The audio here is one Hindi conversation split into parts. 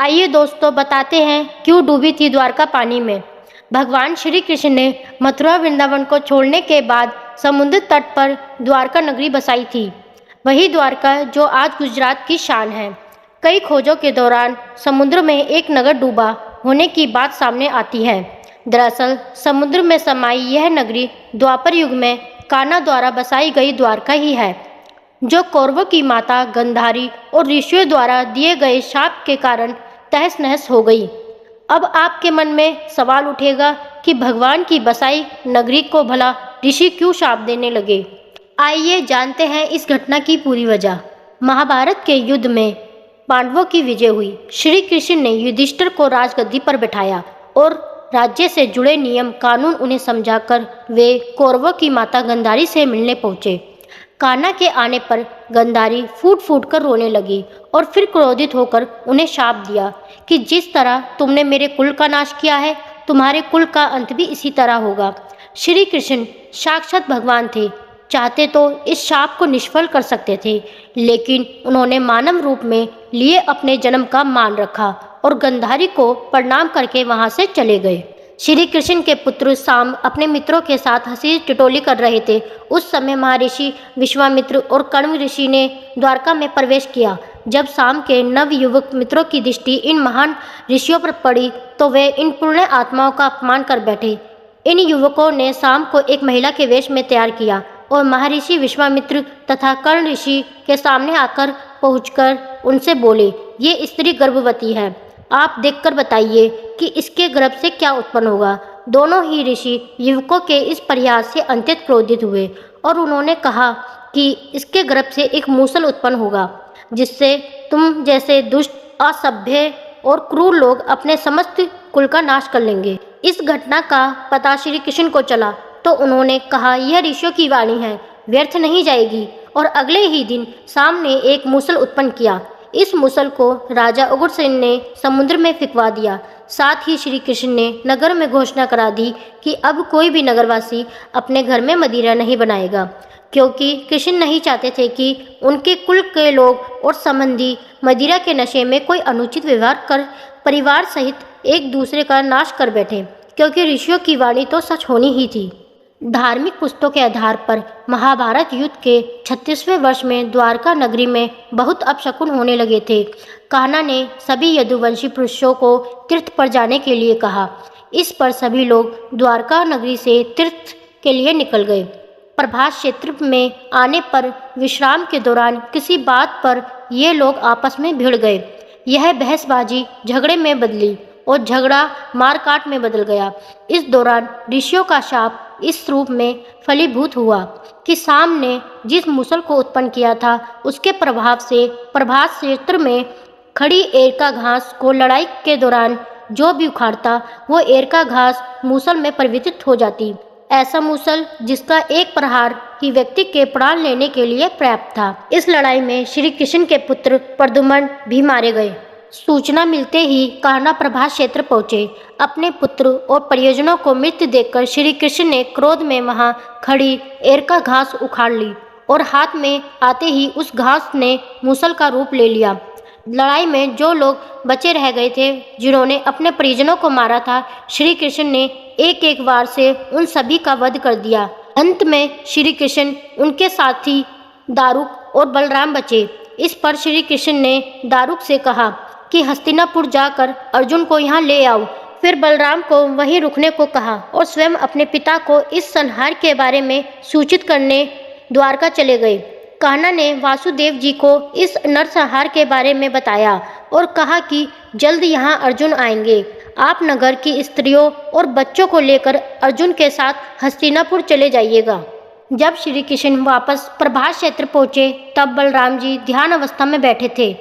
आइए दोस्तों, बताते हैं क्यों डूबी थी द्वारका पानी में। भगवान श्री कृष्ण ने मथुरा वृंदावन को छोड़ने के बाद समुद्र तट पर द्वारका नगरी बसाई थी। वही द्वारका जो आज गुजरात की शान है। कई खोजों के दौरान समुद्र में एक नगर डूबा होने की बात सामने आती है। दरअसल समुद्र में समाई यह नगरी द्वापर युग में कान्हा द्वारा बसाई गई द्वारका ही है, जो कौरवों की माता गंधारी और ऋषियों द्वारा दिए गए शाप के कारण तहस नहस हो गई। अब आपके मन में सवाल उठेगा कि भगवान की बसाई नगरी को भला ऋषि क्यों शाप देने लगे। आइए जानते हैं इस घटना की पूरी वजह। महाभारत के युद्ध में पांडवों की विजय हुई। श्री कृष्ण ने युधिष्ठिर को राजगद्दी पर बिठाया और राज्य से जुड़े नियम कानून उन्हें समझाकर वे कौरवों की माता गंधारी से मिलने पहुंचे। कान्हा के आने पर गंधारी फूट फूट कर रोने लगी और फिर क्रोधित होकर उन्हें शाप दिया कि जिस तरह तुमने मेरे कुल का नाश किया है, तुम्हारे कुल का अंत भी इसी तरह होगा। श्री कृष्ण साक्षात भगवान थे, चाहते तो इस शाप को निष्फल कर सकते थे, लेकिन उन्होंने मानव रूप में लिए अपने जन्म का मान रखा और गंधारी को प्रणाम करके वहां से चले गए। श्री कृष्ण के पुत्र साम अपने मित्रों के साथ हंसी टिटोली कर रहे थे। उस समय महर्षि विश्वामित्र और कण्व ऋषि ने द्वारका में प्रवेश किया। जब साम के नवयुवक मित्रों की दृष्टि इन महान ऋषियों पर पड़ी तो वे इन पुण्य आत्माओं का अपमान कर बैठे। इन युवकों ने साम को एक महिला के वेश में तैयार किया और महर्षि विश्वामित्र तथा कर्ण ऋषि के सामने आकर पहुंचकर उनसे बोले, ये स्त्री गर्भवती है, आप देखकर बताइए कि इसके गर्भ से क्या उत्पन्न होगा। दोनों ही ऋषि युवकों के इस प्रयास से अत्यंत क्रोधित हुए और उन्होंने कहा कि इसके गर्भ से एक मूसल उत्पन्न होगा, जिससे तुम जैसे दुष्ट, असभ्य और क्रूर लोग अपने समस्त कुल का नाश कर लेंगे। इस घटना का पता श्री कृष्ण को चला तो उन्होंने कहा, यह ऋषियों की वाणी है, व्यर्थ नहीं जाएगी। और अगले ही दिन साम ने एक मूसल उत्पन्न किया। इस मूसल को राजा उग्रसेन ने समुद्र में फेंकवा दिया। साथ ही श्री कृष्ण ने नगर में घोषणा करा दी कि अब कोई भी नगरवासी अपने घर में मदिरा नहीं बनाएगा, क्योंकि कृष्ण नहीं चाहते थे कि उनके कुल के लोग और संबंधी मदिरा के नशे में कोई अनुचित व्यवहार कर परिवार सहित एक दूसरे का नाश कर बैठे, क्योंकि ऋषियों की वाणी तो सच होनी ही थी। धार्मिक पुस्तकों के आधार पर महाभारत युद्ध के 36वें वर्ष में द्वारका नगरी में बहुत अपशकुन होने लगे थे। कान्हा ने सभी यदुवंशी पुरुषों को तीर्थ पर जाने के लिए कहा। इस पर सभी लोग द्वारका नगरी से तीर्थ के लिए निकल गए। प्रभास क्षेत्र में आने पर विश्राम के दौरान किसी बात पर ये लोग आपस में भिड़ गए। यह बहसबाजी झगड़े में बदली और झगड़ा मारकाट में बदल गया। इस दौरान ऋषियों का शाप इस रूप में फलीभूत हुआ कि साम ने जिस मूसल को उत्पन्न किया था, उसके प्रभाव से प्रभास क्षेत्र में खड़ी एरका घास को लड़ाई के दौरान जो भी उखाड़ता, वो एरका घास मूसल में परिवर्तित हो जाती। ऐसा मूसल जिसका एक प्रहार ही व्यक्ति के प्राण लेने के लिए पर्याप्त था। इस लड़ाई में श्री कृष्ण के पुत्र प्रद्युम्न भी मारे गए। सूचना मिलते ही कान्हा प्रभास क्षेत्र पहुंचे। अपने पुत्र और परिजनों को मृत देखकर श्री कृष्ण ने क्रोध में वहां खड़ी एरका घास उखाड़ ली और हाथ में आते ही उस घास ने मूसल का रूप ले लिया। लड़ाई में जो लोग बचे रह गए थे, जिन्होंने अपने परिजनों को मारा था, श्री कृष्ण ने एक एक वार से उन सभी का वध कर दिया। अंत में श्री कृष्ण, उनके साथी दारुक और बलराम बचे। इस पर श्री कृष्ण ने दारुक से कहा कि हस्तिनापुर जाकर अर्जुन को यहाँ ले आओ। फिर बलराम को वहीं रुकने को कहा और स्वयं अपने पिता को इस संहार के बारे में सूचित करने द्वारका चले गए। कान्हा ने वासुदेव जी को इस नरसंहार के बारे में बताया और कहा कि जल्द यहाँ अर्जुन आएंगे। आप नगर की स्त्रियों और बच्चों को लेकर अर्जुन के साथ हस्तिनापुर चले जाइएगा। जब श्री कृष्ण वापस प्रभास क्षेत्र पहुँचे तब बलराम जी ध्यान अवस्था में बैठे थे।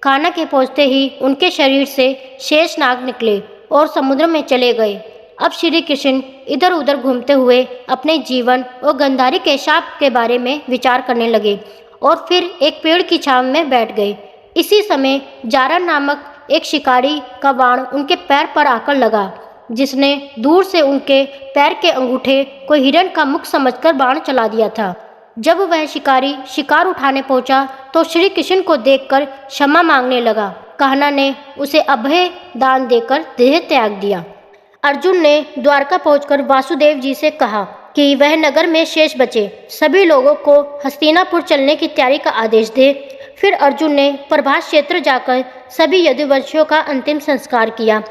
कान्हा के पहुँचते ही उनके शरीर से शेषनाग निकले और समुद्र में चले गए। अब श्री कृष्ण इधर उधर घूमते हुए अपने जीवन और गंधारी के शाप के बारे में विचार करने लगे और फिर एक पेड़ की छांव में बैठ गए। इसी समय जारा नामक एक शिकारी का बाण उनके पैर पर आकर लगा, जिसने दूर से उनके पैर के अंगूठे को हिरण का मुख समझकर बाण चला दिया था। जब वह शिकारी शिकार उठाने पहुंचा तो श्री कृष्ण को देखकर क्षमा मांगने लगा। कान्हा ने उसे अभय दान देकर देह त्याग दिया। अर्जुन ने द्वारका पहुंचकर वासुदेव जी से कहा कि वह नगर में शेष बचे सभी लोगों को हस्तिनापुर चलने की तैयारी का आदेश दे। फिर अर्जुन ने प्रभास क्षेत्र जाकर सभी यदुवंशियों का अंतिम संस्कार किया।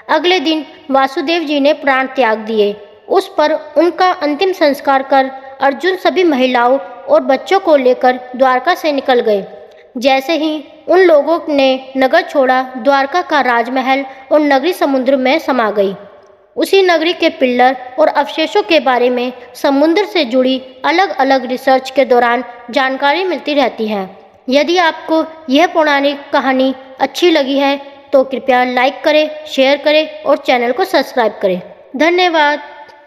अगले दिन वासुदेव जी ने प्राण त्याग दिए। उस पर उनका अंतिम संस्कार कर अर्जुन सभी महिलाओं और बच्चों को लेकर द्वारका से निकल गए। जैसे ही उन लोगों ने नगर छोड़ा, द्वारका का राजमहल और नगरी समुद्र में समा गई। उसी नगरी के पिल्लर और अवशेषों के बारे में समुद्र से जुड़ी अलग अलग रिसर्च के दौरान जानकारी मिलती रहती है। यदि आपको यह पौराणिक कहानी अच्छी लगी है तो कृपया लाइक करें, शेयर करें और चैनल को सब्सक्राइब करें। धन्यवाद।